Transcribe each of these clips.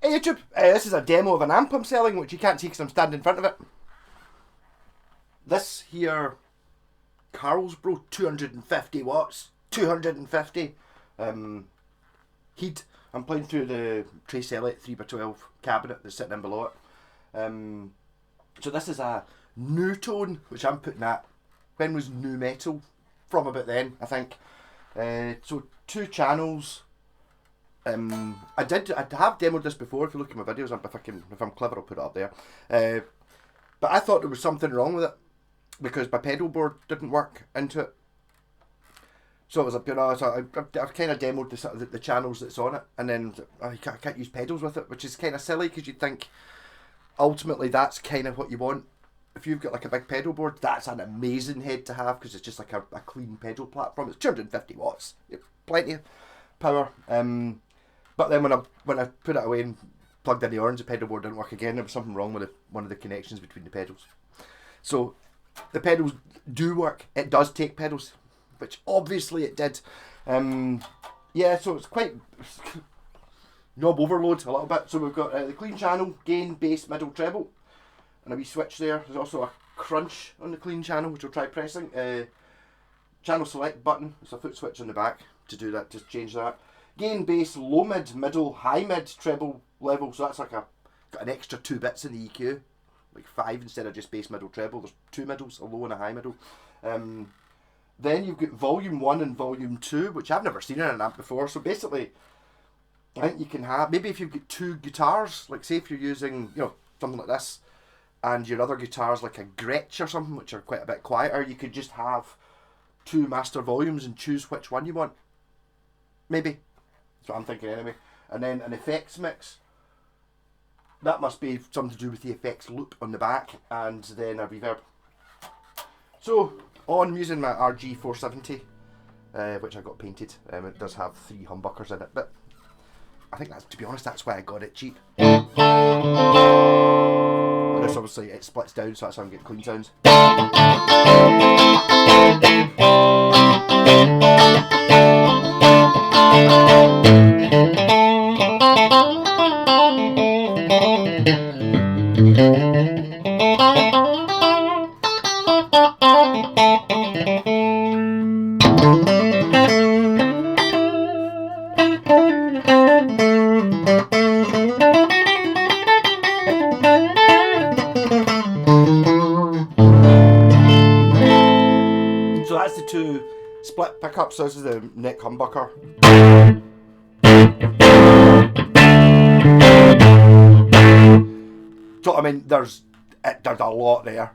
Hey YouTube, this is a demo of an amp I'm selling, which you can't see because I'm standing in front of it. This here, Carlsboro, 250 watts, 250 heat. I'm playing through the Trace Elliott 3x12 cabinet that's sitting in below it. So this is a new tone, which I'm putting at, when was new metal? From about then, I think. So 2 channels. I have demoed this before. If you look at my videos, if I'm clever, I'll put it up there. But I thought there was something wrong with it because my pedal board didn't work into it. So it was I kind of demoed the channels that's on it, and then I can't use pedals with it, which is kind of silly because you'd think ultimately that's kind of what you want. If you've got like a big pedal board, that's an amazing head to have because it's just like a clean pedal platform. It's 250 watts, plenty of power. But then when I put it away and plugged in the orange, the pedal board didn't work again. There was something wrong with one of the connections between the pedals. So the pedals do work. It does take pedals, which obviously it did. Yeah, so it's quite knob overload a little bit. So we've got the clean channel, gain, bass, middle, treble, and a wee switch there. There's also a crunch on the clean channel, which we'll try pressing. Channel select button. There's a foot switch on the back to do that, to change that. Gain, bass, low mid, middle, high mid, treble level. So that's like got an extra 2 bits in the EQ, like 5 instead of just bass, middle, treble. There's 2 middles, a low and a high middle. Then you've got volume 1 and volume 2, which I've never seen in an amp before. So basically, I think you can have, maybe if you've got 2 guitars, like say if you're using, something like this, and your other guitar's like a Gretsch or something, which are quite a bit quieter, you could just have 2 master volumes and choose which one you want. Maybe. That's what I'm thinking anyway. And then an effects mix. That must be something to do with the effects loop on the back, and then a reverb. So, I'm using my RG470, which I got painted. It does have 3 humbuckers in it, but I think to be honest, that's why I got it cheap. And this obviously, it splits down, so that's how I'm getting clean sounds. So that's the 2 split pickups. So this is the neck humbucker. So I mean, there's a lot there.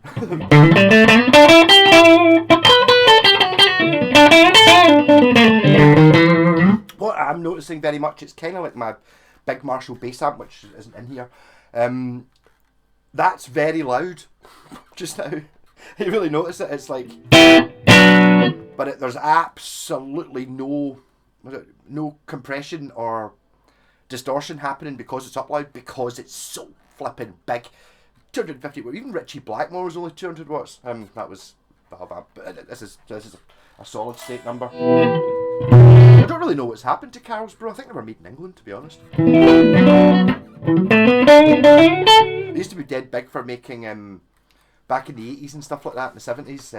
What I'm noticing very much, it's kind of like my big Marshall bass amp, which isn't in here. That's very loud just now. You really notice it. It's like, but there's absolutely no compression or distortion happening because it's up loud, because it's so flipping big. 250 watts. Even Richie Blackmore was only 200 watts. That was but this is a solid state number. I don't really know what's happened to Carlsboro. I think they were made in England, to be honest. They used to be dead big for making back in the 80s and stuff like that, in the 70s.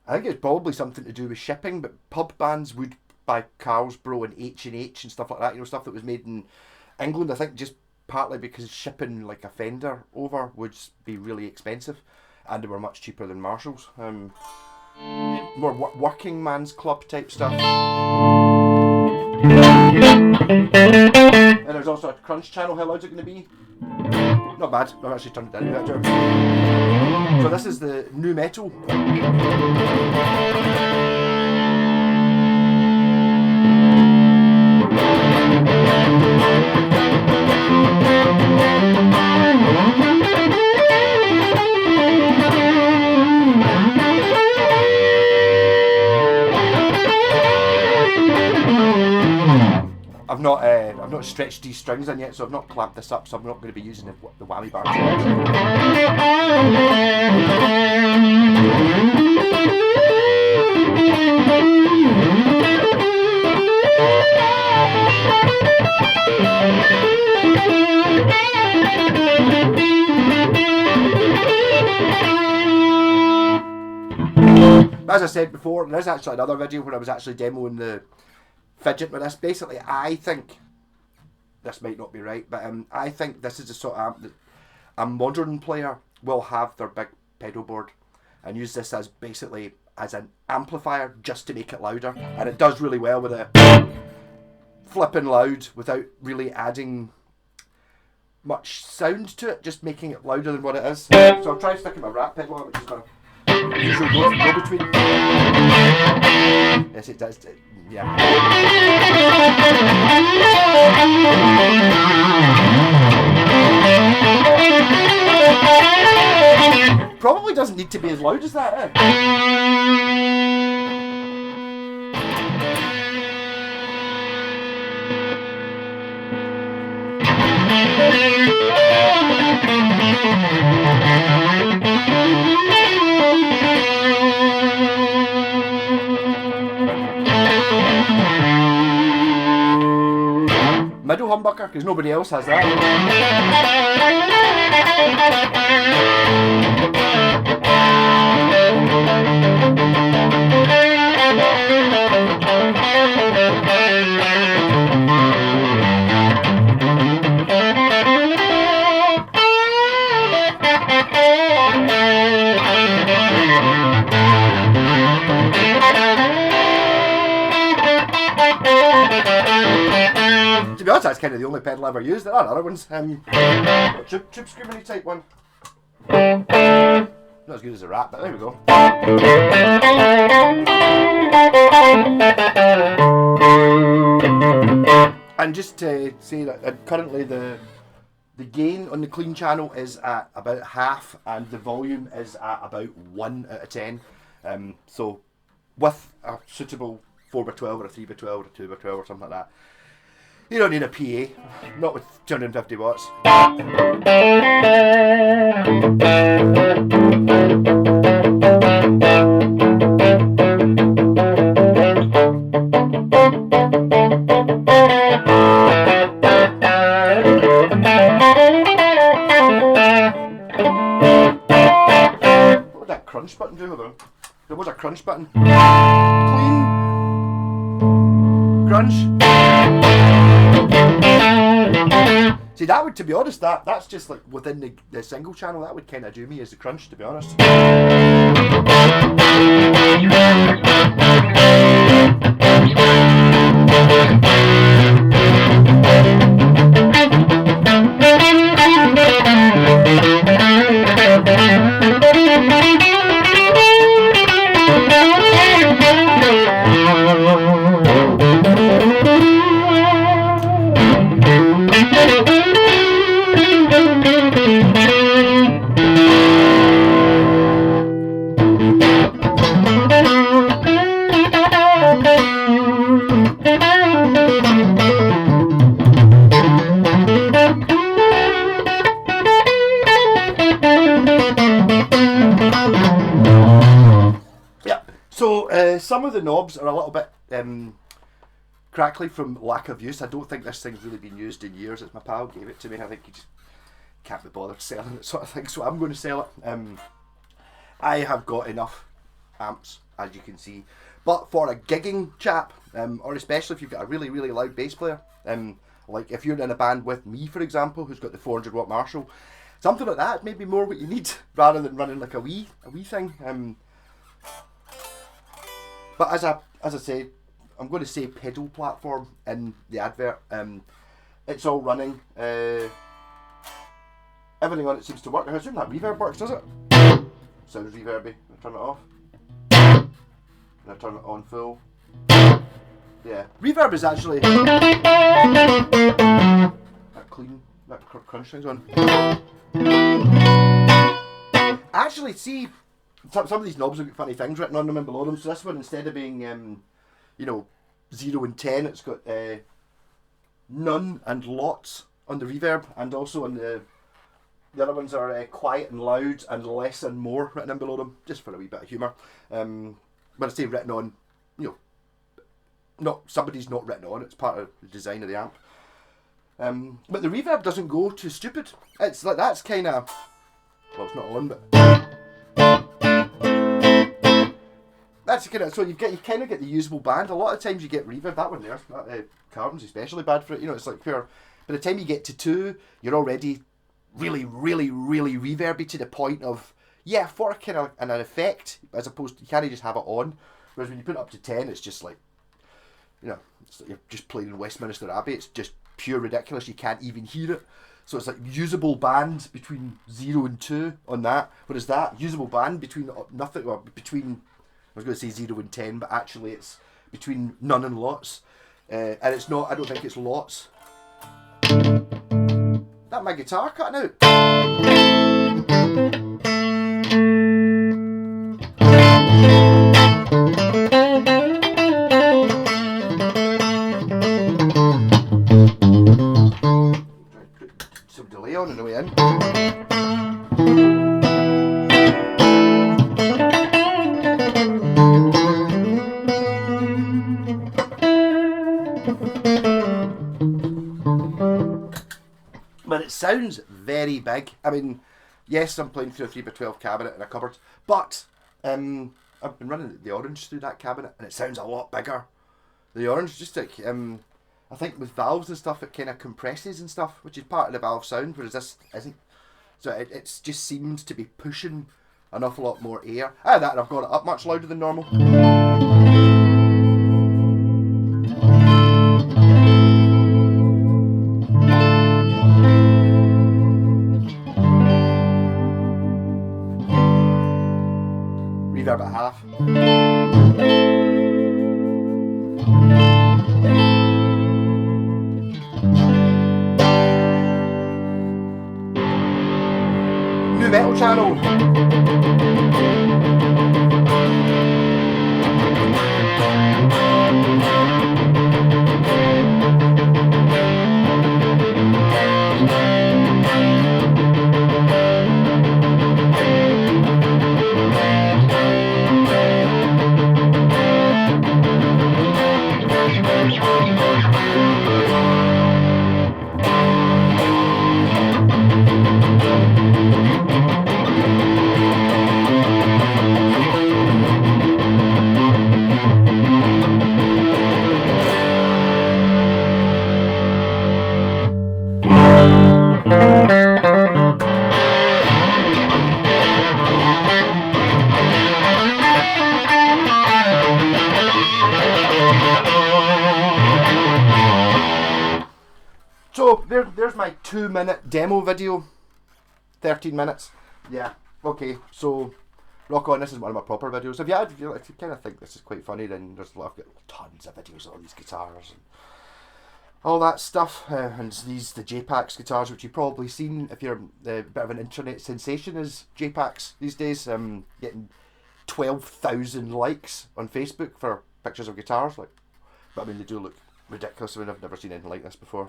I think it's probably something to do with shipping, but pub bands would buy Carlsboro and H&H and stuff like that, stuff that was made in England, I think just partly because shipping like a Fender over would be really expensive, and they were much cheaper than Marshalls. More working man's club type stuff. And there's also a crunch channel. How loud's it going to be? Not bad. I've actually turned it down a bit. So this is the new metal. I've not stretched these strings in yet, so I've not clamped this up, so I'm not going to be using the whammy bar. As I said before, there is actually another video where I was actually demoing the fidget with this. Basically, I think, this might not be right, but I think this is the sort of amp that a modern player will have their big pedal board and use this as basically as an amplifier just to make it louder. And it does really well with it flipping loud without really adding much sound to it, just making it louder than what it is. So I'll try sticking my rat pedal on, which is my usual go between. Yes, it does. Yeah. Probably doesn't need to be as loud as that, Middle humbucker, because nobody else has that. To be honest, that's kind of the only pedal I ever used. There are other ones. Tube screaming type one. Not as good as a rat, but there we go. And just to say that currently the gain on the clean channel is at about half, and the volume is at about 1 out of 10. So with a suitable 4x12 or a 3x12 or a 2x12 or something like that, you don't need a PA, not with 250 watts. What would that crunch button do though? There was a crunch button. Clean. Crunch. See, that would, to be honest, that's just like within the single channel, that would kind of do me as the crunch, to be honest. Some of the knobs are a little bit crackly from lack of use. I don't think this thing's really been used in years. It's my pal gave it to me. I think he just can't be bothered selling it, sort of thing. So I'm going to sell it. I have got enough amps, as you can see. But for a gigging chap, or especially if you've got a really, really loud bass player, like if you're in a band with me, for example, who's got the 400 watt Marshall, something like that may be more what you need rather than running like a wee thing. But as I say, I'm going to say pedal platform in the advert. It's all running. Everything on it seems to work. I assume that reverb works, does it? Sounds reverby. I turn it off. And I turn it on full. Yeah. Reverb is actually that clean, that crunch thing's on. Actually, see, some of these knobs have got funny things written on them and below them. So this one, instead of being, 0 and 10, it's got none and lots on the reverb, and also on the other ones are quiet and loud and less and more written in below them, just for a wee bit of humour. When I say written on, somebody's not written on. It's part of the design of the amp. But the reverb doesn't go too stupid. It's like that's kind of, well, it's not on, but that's kind of, so you kind of get the usable band. A lot of times you get reverb. That one there, that Carbon's especially bad for it. You know, it's like where by the time you get to 2, you're already really, really, really reverby to the point of, yeah, for kind of an effect, as opposed to, you can't just have it on. Whereas when you put it up to 10, it's just like, you know, it's like you're just playing in Westminster Abbey. It's just pure ridiculous. You can't even hear it. So it's like usable band between 0 and 2 on that. Whereas that usable band between nothing, or between, I was going to say 0 and 10, but actually it's between none and lots. And it's not, I don't think it's lots. That my guitar cutting out. Some delay on the way in. But it sounds very big. I mean, yes, I'm playing through a 3x12 cabinet in a cupboard, but I've been running the Orange through that cabinet, and it sounds a lot bigger. The Orange, just like, I think with valves and stuff, it kind of compresses and stuff, which is part of the valve sound, whereas this isn't. So it just seems to be pushing an awful lot more air. That, and I've got it up much louder than normal. Reverb at half. New metal channel. So there's my 2-minute demo video. 13 minutes. Yeah. Okay. So rock on. This is one of my proper videos. If you kind of think this is quite funny, then I've got tons of videos of all these guitars and all that stuff. And the J-Pax guitars, which you've probably seen if you're a bit of an internet sensation, is J-Pax these days. Getting 12,000 likes on Facebook for pictures of guitars. But I mean, they do look ridiculous. I mean, I've never seen anything like this before.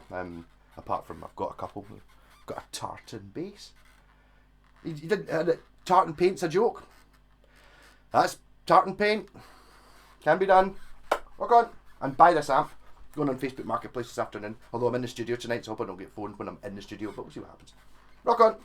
Apart from, I've got a couple. I've got a tartan bass. You didn't, tartan paint's a joke. That's tartan paint. Can be done. Rock on. And buy this amp. Going on Facebook Marketplace this afternoon. Although I'm in the studio tonight, so I hope I don't get phoned when I'm in the studio, but we'll see what happens. Rock on.